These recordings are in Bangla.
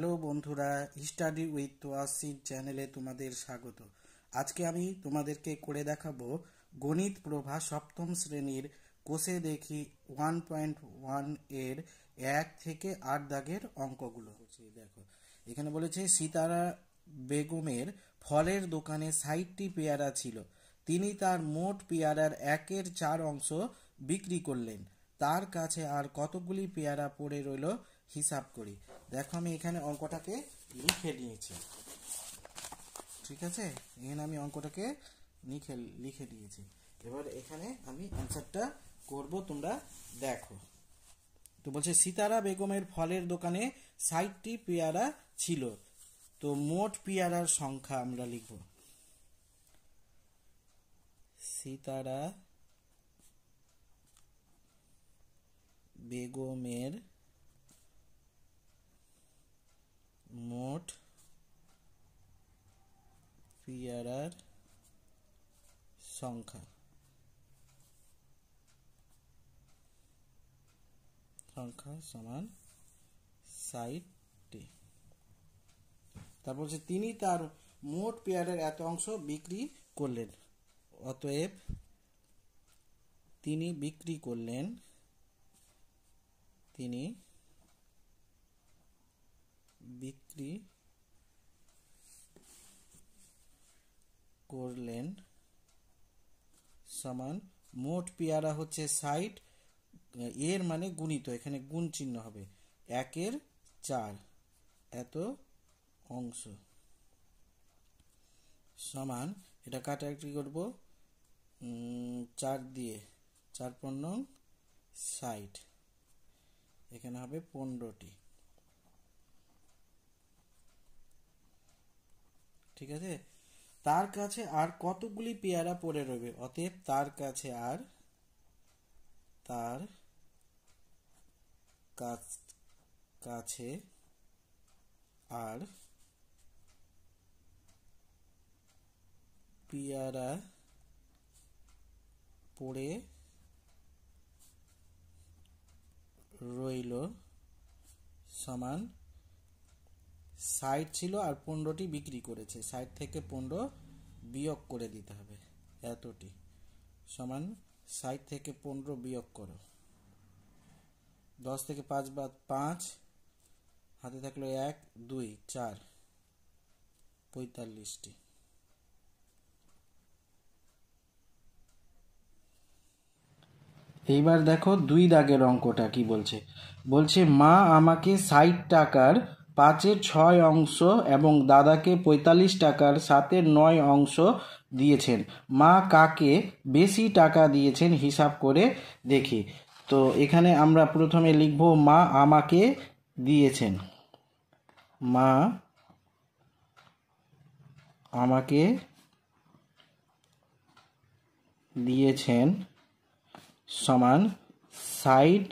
হ্যালো বন্ধুরা, স্টাডি উইথ তোয়াসির চ্যানেলে তোমাদের স্বাগত। আজকে আমি তোমাদেরকে করে দেখাবো গণিত প্রভা সপ্তম শ্রেণীর কোষে দেখি 1.1 এর 1 থেকে 8 দাগের অঙ্কগুলো। দেখো, এখানে বলেছে সিতারা বেগমের ফলের দোকানে 60টি পেয়ারা ছিল। তিনি তার মোট পেয়ারার 1/4 অংশ বিক্রি করলেন। তার কাছে আর কতগুলি পেয়ারা পড়ে রইল হিসাব করি। দেখো, আমি এখানে অঙ্কটাকে লিখে নিয়েছি। ঠিক আছে, এখানে আমি অঙ্কটাকে লিখে দিয়েছি। এবার এখানে আমি অ্যান্সারটা করব, তোমরা দেখো। তো বলছে সিতারা বেগমের ফলের দোকানে 60টি পেয়ারা ছিল। তো মোট পেয়ারার সংখ্যা আমরা লিখব। সিতারা বেগমের মোট পেয়ারার সংখ্যা সমান 60টি। তারপর হচ্ছে তিনি তার মোট পেয়ারার এত অংশ বিক্রি করলেন। অতএব তিনি বিক্রি করলেন সমান মোট পেয়ারা হচ্ছে 60, এর মানে গুণিত, এখানে গুণ চিহ্ন হবে, 1/4 এত অংশ সমান, এটা কাটাকাটি করব 4 দিয়ে, 4×5 = 60, এখানে হবে 15টি। ঠিক আছে, তার কাছে আর কতগুলি পেয়ারা পড়ে রইবে। অতএব তার কাছে আর পেয়ারা পড়ে রইল সমান 60 ছিল আর 15টি বিক্রি করেছে, 60 থেকে 15 বিয়োগ করে দিতে হবে, এতটি সমান 60 থেকে 15 বিয়োগ করো, 10 থেকে 5 বাদ 5, হাতে থাকলো 1 2 4, 45টি। এইবার দেখো 2 দাগের অঙ্কটা কি বলছে। বলছে মা আমাকে 60 টাকার 5/6 অংশ এবং দাদাকে 45 টাকার 7/9 অংশ দিয়েছেন। মা কাকে বেশি টাকা দিয়েছেন হিসাব করে দেখি। তো এখানে আমরা প্রথমে লিখব মা আমাকে দিয়েছেন। মা আমাকে দিয়েছেন সমান 60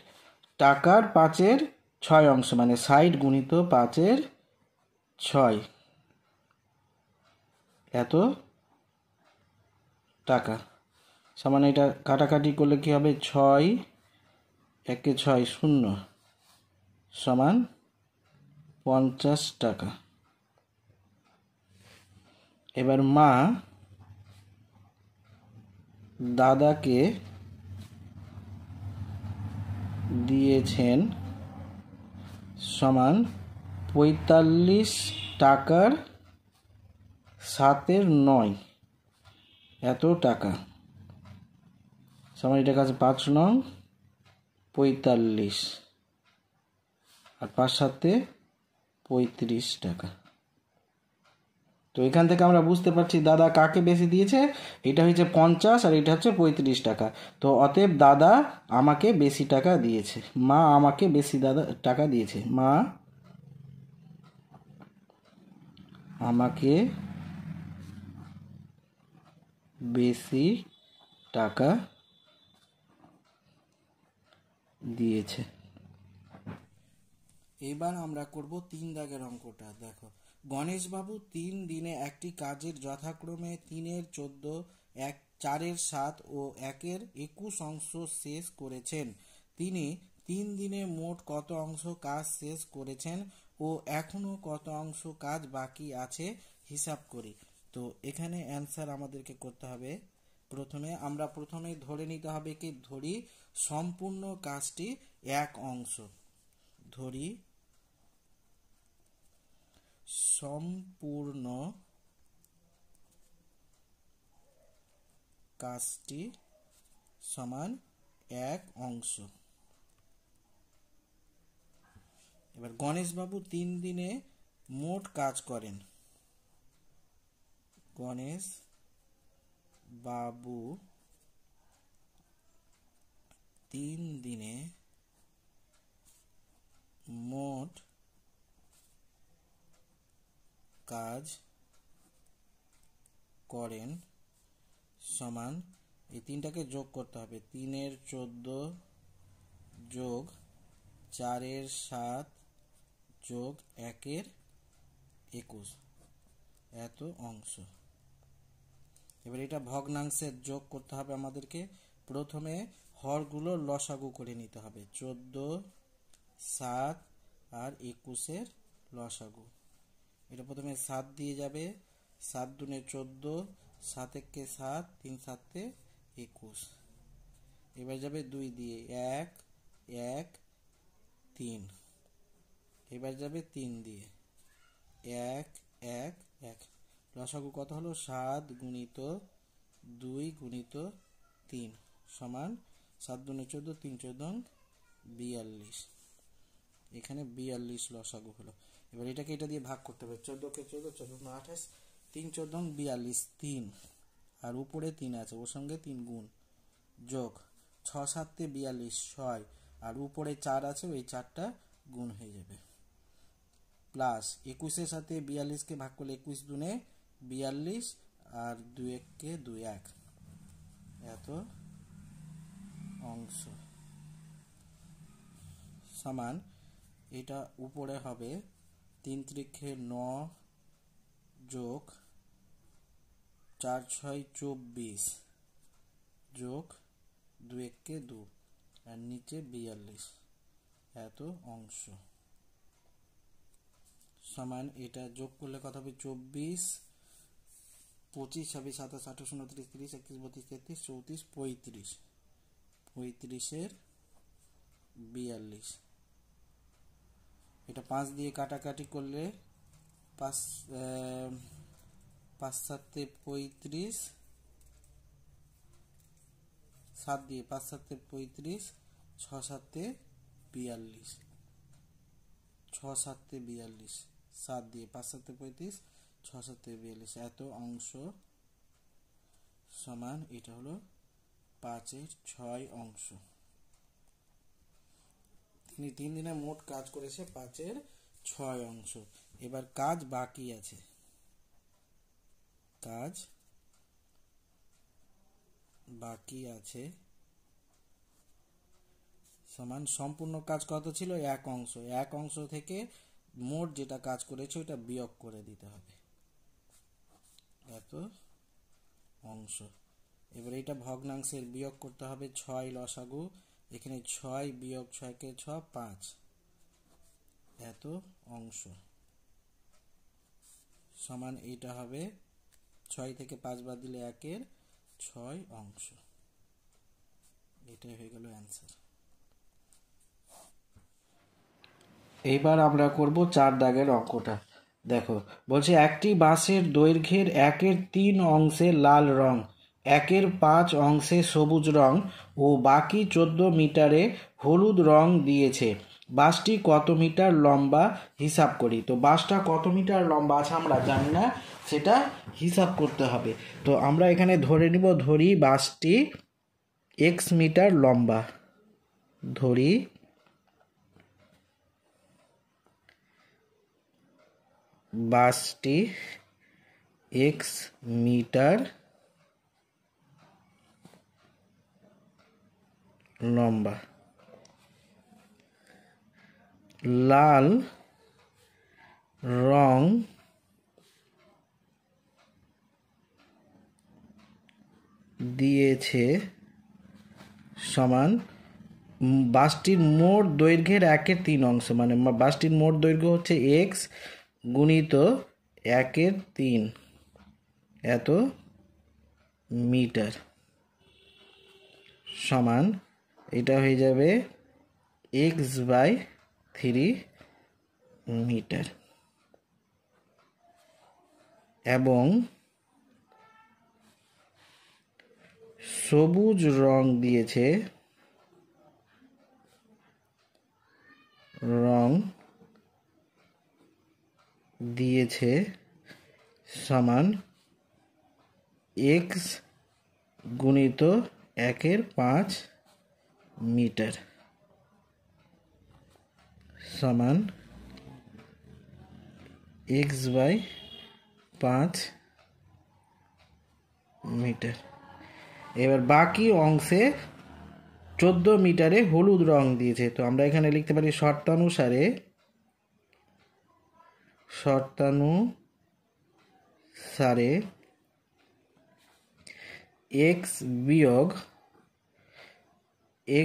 টাকার 5/6 অংশ, মানে 60 গুণিত 5/6 এত টাকা সমান, এটা কাটাকাটি করলে কি হবে, 6 1 6 0 সমান 50 টাকা। এবার মা দাদাকে দিয়েছেন সমান 45 টাকার 7/9 এত টাকা সমান, এটা কাছে 5 নং 45 আর 5 7 35 টাকা। তো এখান থেকে আমরা বুঝতে পারছি দাদা কাকে বেশি দিয়েছে, এটা হচ্ছে 50 আর এটা হচ্ছে 35 টাকা। তো অতএব দাদা আমাকে বেশি টাকা দিয়েছে, মা আমাকে বেশি টাকা দিয়েছে। মা আমাকে বেশি টাকা দিয়েছে। এবার আমরা করব 3 দাগের অঙ্কটা। দেখো, গণেশবাবু 3 দিনে একটি কাজের যথাক্রমে 3/14, 4/7 ও 1/21 অংশ শেষ করেছেন। তিনি 3 দিনে মোট কত অংশ কাজ শেষ করেছেন ও ও এখনো কত অংশ কাজ বাকি আছে হিসাব করি। তো এখানে অ্যান্সার আমাদেরকে করতে হবে, প্রথমে ধরে নিতে হবে কি, ধরি সম্পূর্ণ কাজটি 1 অংশ, ধরি সম্পূর্ণ কাজটি সমান 1 অংশ। এবার গণেশবাবু 3 দিনে মোট কাজ করেন। গণেশ বাবু 3 দিনে মোট কাজ করেন সমান, এই 3টাকে যোগ করতে হবে, 3-এর 14 যোগ 4-এর 7 যোগ 1-এর 21, এত অংশ। এবার এটা ভগ্নাংশের যোগ করতে হবে আমাদেরকে। প্রথমে হরগুলো লসাগু করে নিতে হবে, 14, 7 আর 21-এর লসাগু। এটা প্রথমে 7 দিয়ে যাবে, 7 দুনে 14, 7 একে 7, 3 7 21। এবার যাবে 2 দিয়ে, 1 1 3। এবার যাবে 3 দিয়ে, 1 1 1। লসাগু কত হলো? 7 গুণিত 2 গুণিত 3 সমান 7 দুনে 14, 3 14 42। এখানে 42 লসাগু হলো। এবার এটাকে এটা দিয়ে ভাগ করতে হবে, 14কে 14, 14 28, 3 14 42, 3 আর উপরে 3 আছে, ওর সঙ্গে 3 গুণ, যোগ 6 7 42, 6 আর উপরে 4 আছে, ওই 4টা গুণ হয়ে যাবে, প্লাস 21-এর সাথে 42-কে ভাগ করলে 21 দুনে 42 আর 2 1-কে 2 1, এত অংশ সমান, এটা উপরে হবে 3 3-এ 9 যোগ 4 6 24 যোগ 2 1-কে 2 আর নিচে 42, এত অংশ সমান, এটা যোগ করলে কত হবে? 24 25 26 27 28 29 30 31 32 33 34 35, 35-এর 42। এটা 5 দিয়ে কাটাকাটি করলে 5 5 7 35, 7 দিয়ে 5 7 35, 6 7 42, 6 7 42, 7 দিয়ে 5 7 35, 6 7 42, এত অংশ সমান, এটা হলো 5-এর 6 অংশ। তিনি 3 দিনে মোট কাজ করেছে 5-এর 6 অংশ। এবার কাজ বাকি আছে, কাজ বাকি আছে সমান, সম্পূর্ণ কাজ কত ছিল? 1 অংশ, 1 অংশ থেকে মোট যেটা কাজ করেছে ওটা বিয়োগ করে দিতে হবে, এত অংশ। এবার এটা ভগ্নাংশের বিয়োগ করতে হবে, 6 লসাগু, এখানে 6 বিয়োগ 6-কে 6 5, এত অংশ সমান, এইটা হবে 6 থেকে 5 বাদ দিলে 1-এর 6 অংশ। এটাই হয়ে গেল অ্যান্সার। এইবার আমরা করব 4 দাগের অঙ্কটা। দেখো বলছে, একটি বাসের দৈর্ঘ্যের 1-এর 3 অংশে লাল রং, 1-এর 5 অংশে সবুজ রং ও বাকি 14 মিটারে হলুদ রং দিয়েছে। বাসটি কত মিটার লম্বা হিসাব করি। তো বাসটা কত মিটার লম্বা আছে আমরা জানি না, সেটা হিসাব করতে হবে। তো আমরা এখানে ধরে নিব, ধরি বাসটি x মিটার লম্বা, ধরি বাসটি x মিটার লম্বা, লাল রং দিয়েছে সমান বাসটির মোট দৈর্ঘ্যের 1/3 মানে বাসটির মোট দৈর্ঘ্য হচ্ছে x গুণিত 1/3 এত মিটার সমান এটা হয়ে যাবে x/3 মিটার। এবং সবুজ রং দিয়েছে সমান x গুণিত 1/5 মিটার সমান x/5 মিটার। এবার বাকি অংশে 14 মিটারে হলুদ রং দিয়েছে, তো আমরা এখানে লিখতে পারি শর্তানুসারে x বিয়োগ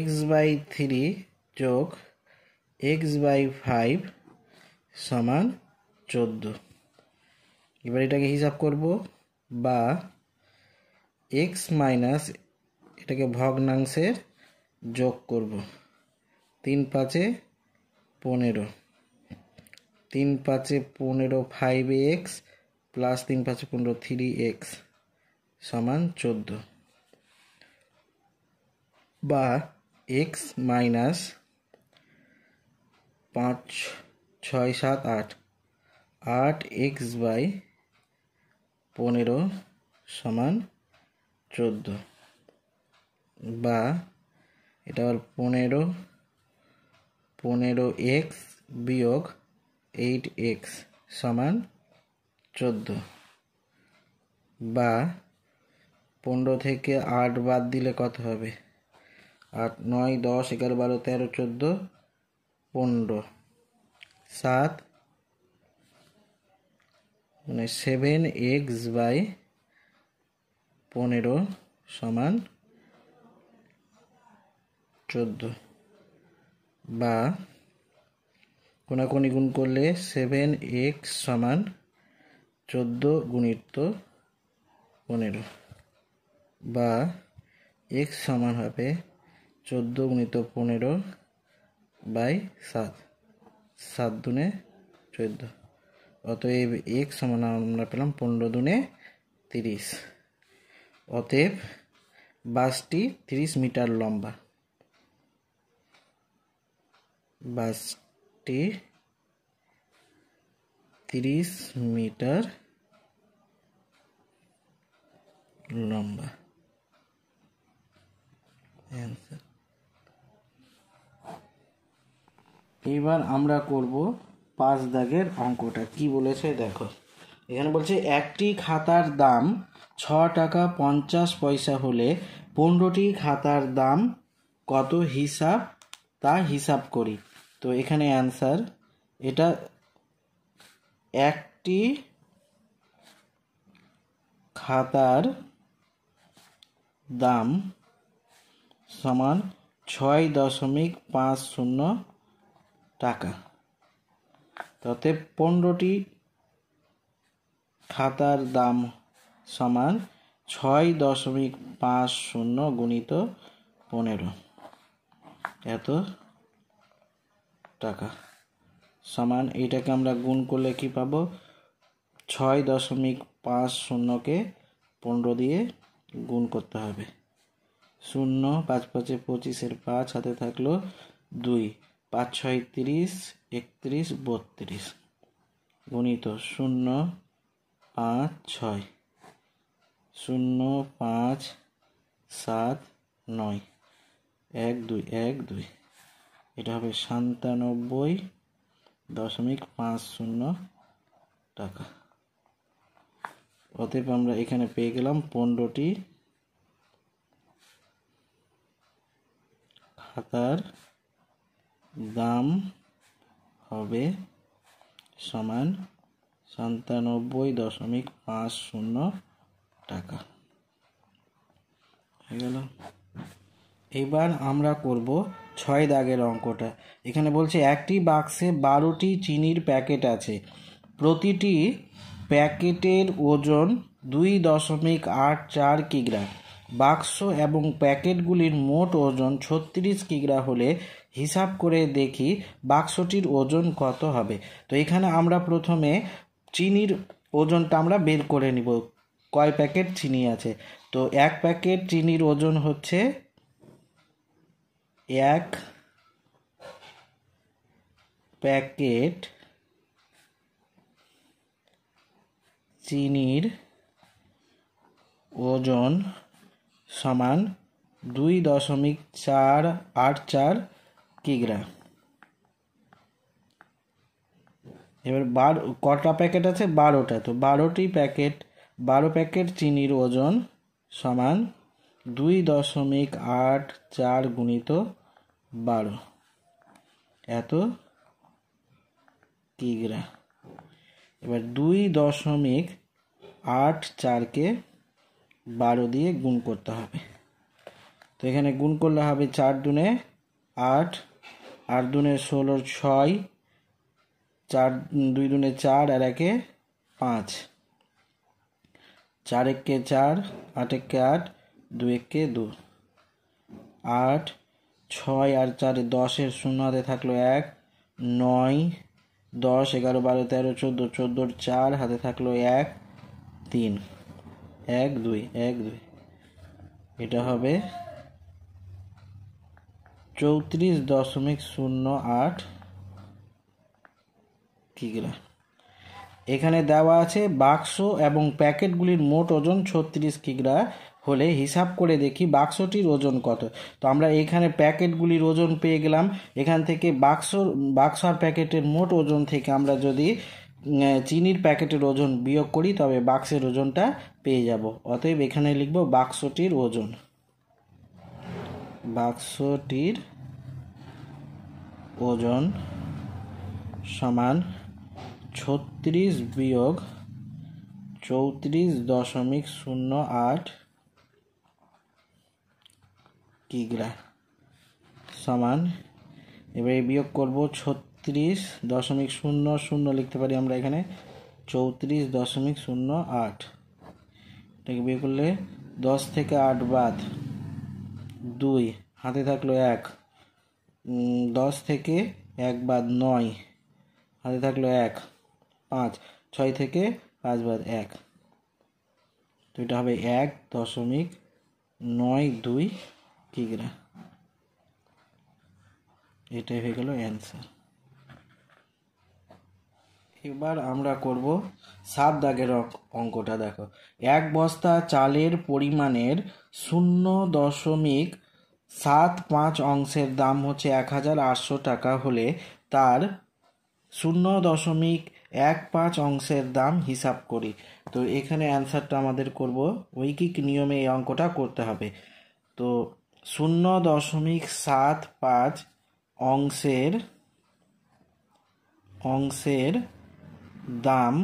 x/3 যোগ x/5 সমান 14। এবার এটাকে হিসাব করব, বা x মাইনাস এটাকে ভগ্নাংশের যোগ করব। 3×5 = 15, 3×5 = 5x প্লাস 3×5 = 3x সমান 14, বা x মাইনাস 5, 6, 7, 8 8x/15 সমান 14, বা এটা হল 15x বিয়োগ 8x সমান 14, বা 15 থেকে 8 বাদ দিলে কত হবে? 8, 9, 10, 11, 12, 13, 14, 15, 7 মানে 7x/15 সমান 14, বা কোনাকুনি গুণ করলে 7x সমান 14 গুণিত 15, বা x সমান হবে 14 গুণিত 15/7, 7 দুনে 14। অতএব x সমান আমরা পেলাম 15 দুনে 30। অতএব বাসটি 30 মিটার লম্বা। বাসটি 30 মিটার লম্বা। অ্যান্সার। এবার আমরা করব 5 দাগের অঙ্কটা। কি বলেছে দেখো, এখানে বলছে একটি খাতার দাম 6 টাকা 50 পয়সা হলে 15টি খাতার দাম কত তা হিসাব করি। তো এখানে অ্যান্সার, এটা একটি খাতার দাম সমান 6.50 টাকা, তাতে 15টি খাতার দাম সমান 6.50 গুণিত 15 এত টাকা সমান, এইটাকে আমরা গুণ করলে কি পাবো? 6.50কে 15 দিয়ে গুণ করতে হবে। 0, 5 5 25, 5 হাতে থাকলো 2, 5 6 30, 31 32 গুণিত 0 5 6 0 5 7 9 1 2 1 2, এটা হবে 97.50 টাকা। অতএব আমরা এখানে পেয়ে গেলাম 15টি খাতার দাম হবে সমান 97.50 টাকা। হয়ে গেল। এবার আমরা করব 6 দাগের অঙ্কটা। এখানে বলছে একটি বাক্সে 12টি চিনির প্যাকেট আছে, প্রতিটি প্যাকেটের ওজন 2.84 কিগ্রা। বাক্স এবং প্যাকেটগুলির মোট ওজন 36 কিগ্রা হলে হিসাব করে দেখি বাক্সটির ওজন কত হবে। তো এখানে আমরা প্রথমে চিনির ওজনটা আমরা বের করে নিব, কয় প্যাকেট চিনি আছে। তো এক প্যাকেট চিনির ওজন হচ্ছে এক প্যাকেট চিনির ওজন সমান 2.484 কিগ্রা। এবার কটা প্যাকেট আছে? 12টা। তো 12 প্যাকেট চিনির ওজন সমান 2.84 গুণিত 12, এত কিগ্রা। এবার 2.84কে 12 দিয়ে গুণ করতে হবে। তো এখানে গুণ করলে হবে 4 দুনে 8, 8 দুনে 16, 6, 4 2 দুনে 4 আর 1 5, 4 1 4, 8 1 8, 2 1 2, 8, 6 আর 4 10 এর শূন্য হাতে থাকলো 1, 9, 10 11 12 13 14, 14 4 হাতে থাকলো 1, 3, 1 2 1 2, এটা হবে 34.08 কিগ্রা। এখানে দেওয়া আছে বাক্স এবং প্যাকেটগুলির মোট ওজন 36 কিগ্রা হলে হিসাব করে দেখি বাক্সটির ওজন কত। তো আমরা এখানে প্যাকেটগুলির ওজন পেয়ে গেলাম। এখান থেকে বাক্স আর প্যাকেটের মোট ওজন থেকে আমরা যদি চিনির প্যাকেটের ওজন বিয়োগ করি তবে বাক্সের ওজনটা পেয়ে যাব। অতএব এখানে লিখব বাক্সটির ওজন। বাক্সটির ওজন সমান 36 বিয়োগ 34.08 কিগ্রা সমান, এবারে বিয়োগ করব 36.00 লিখতে পারি আমরা এখানে 34.08। এটাকে বিয়োগ করলে 10 থেকে 8 বাদ 2, হাতে থাকলো 1, 10 থেকে 1 বাদ 9, হাতে থাকলো 1, 5, 6 থেকে 5 বাদ 1, তো এটা হবে 1.92 কিগ্রা। এটাই হয়ে গেল অ্যান্সার। এবার আমরা করব 7 দাগের অঙ্কটা। দেখো, এক বস্তা চালের পরিমাণের 0.75 অংশের দাম হচ্ছে 1800 টাকা হলে তার 0.15 অংশের দাম হিসাব করি। তো এখানে অ্যান্সারটা আমাদের করব ঐকিক নিয়মে এই অঙ্কটা করতে হবে। তো 0.75 অংশের দাম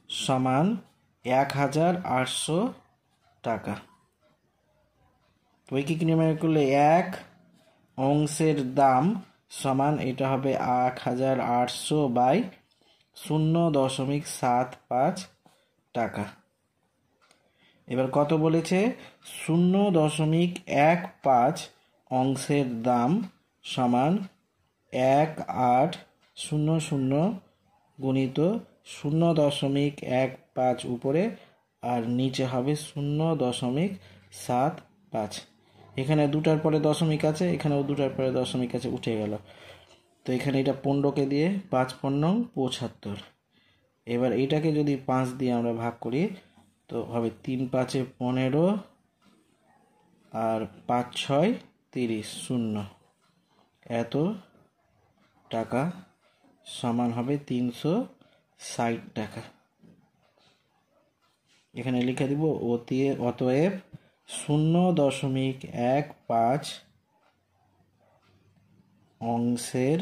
সমান 1800 টাকা। ঐকিক নিয়মে করলে 1 অংশের দাম সমান এটা হবে 1800 বাই 0.75 টাকা। এবার কত বলেছে? 0.15 অংশের দাম সমান 1800 গুণিত 0.15 উপরে আর নিচে হবে 0.75। এখানে দুটার পরে দশমিক আছে, এখানেও দুটার পরে দশমিক আছে, উঠে গেল। তো এখানে এটা 15কে দিয়ে 5 15 75। এবার এটাকে যদি 5 দিয়ে আমরা ভাগ করি তো হবে 3 5 15 আর 5 6 30, 0, এত টাকা সমান হবে 360 টাকা। এখানে লিখে দিব অতএব 0.15 অংশের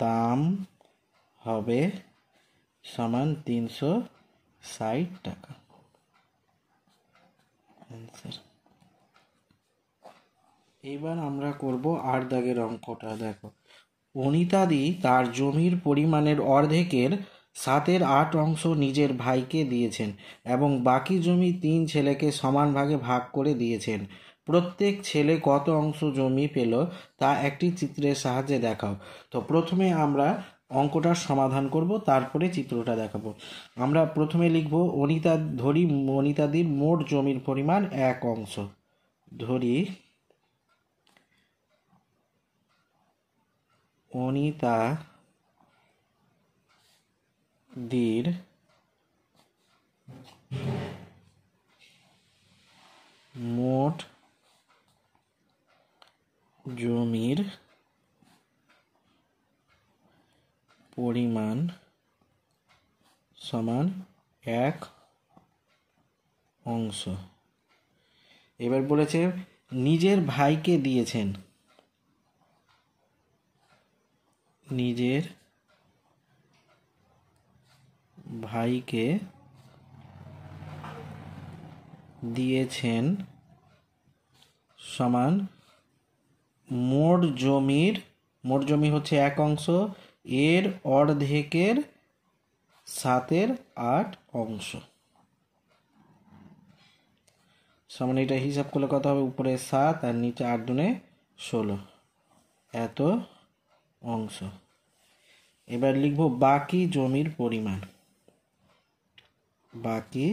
দাম হবে সমান 360 টাকা। অ্যান্সার। এবার আমরা করব ৮ দাগের অঙ্কটা। দেখো, অনিতাদি তার জমির পরিমাণের অর্ধেকের 7/8 অংশ নিজের ভাইকে দিয়েছেন এবং বাকি জমি 3 ছেলেকে সমান ভাগে ভাগ করে দিয়েছেন। প্রত্যেক ছেলে কত অংশ জমি পেল তা একটি চিত্রের সাহায্যে দেখাও। তো প্রথমে আমরা অঙ্কটার সমাধান করব, তারপরে চিত্রটা দেখাবো। আমরা প্রথমে লিখব অনিতাদির মোট জমির পরিমাণ 1 অংশ। ধরি অনিতাদির মোট জমির পরিমাণ সমান 1 অংশ। এবার বলেছে নিজের ভাইকে দিয়েছেন, নিজের ভাইকে দিয়েছেন সমান মোট জমি হচ্ছে 1 অংশ, এর অর্ধেকের 7/8 অংশ সমান, এটা হিসাব করলে কত হবে? উপরে 7 আর নিচে 8 দুনে 16, এত অংশ। এবার লিখব বাকি জমির পরিমাণ। বাকি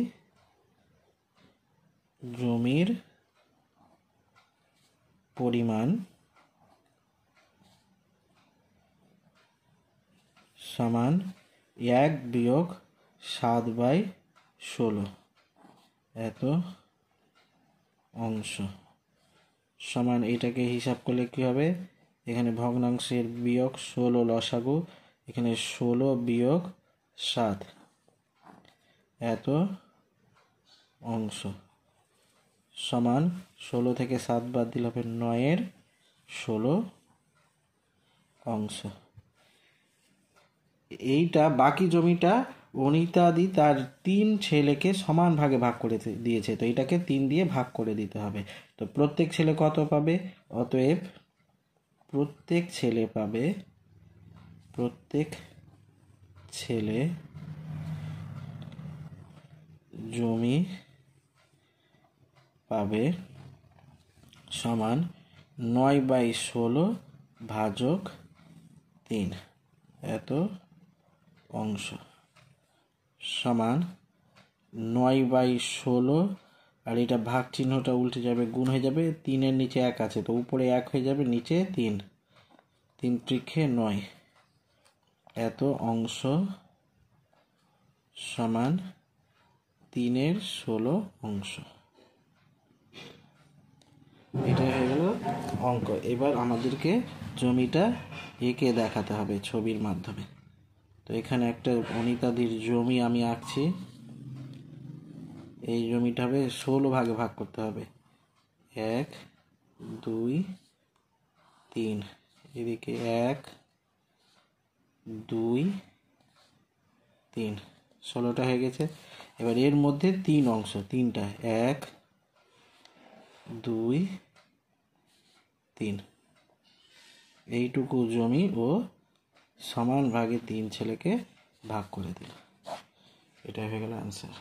জমির পরিমাণ সমান 1 বিয়োগ 7/16, এত অংশ সমান, এটাকে হিসাব করলে কি হবে? এখানে ভগ্নাংশের বিয়োগ 16 লসাগু, এখানে 16 বিয়োগ 7, এত অংশ সমান 16 থেকে 7 বাদ দিলে হবে 9-এর 16 অংশ। এইটা বাকি জমিটা অনিতাদি তার 3 ছেলেকে সমান ভাগে ভাগ করে দিয়েছে, তো এটাকে 3 দিয়ে ভাগ করে দিতে হবে। তো প্রত্যেক ছেলে কত পাবে? অতএব প্রত্যেক ছেলে জমি পাবে সমান 9/16 ভাজক 3, এত অংশ সমান 9/16, আর এটা ভাগ চিহ্নটা উল্টে যাবে, গুণ হয়ে যাবে, 3-এর নিচে 1 আছে, তো উপরে 1 হয়ে যাবে, নিচে 3, 3 × 9, এত অংশ সমান 3-এর 16 অংশ। এটা হয়ে গেল অঙ্ক। এবার আমাদেরকে জমিটা এঁকে দেখাতে হবে ছবির মাধ্যমে। তো এখানে একটা অনিতাদির জমি আমি আঁকছি। এই জমিটা হবে 16 ভাগে ভাগ করতে হবে, 1 2 3, এদিকে 1 2 3, 16টা হয়ে গেছে। এবার এর মধ্যে 3 অংশ, 3টা 1 2 3, এইটুকু জমি ও সমান ভাগে 3 ছেলেকে ভাগ করে দিল। এটা হয়ে গেল অ্যান্সার।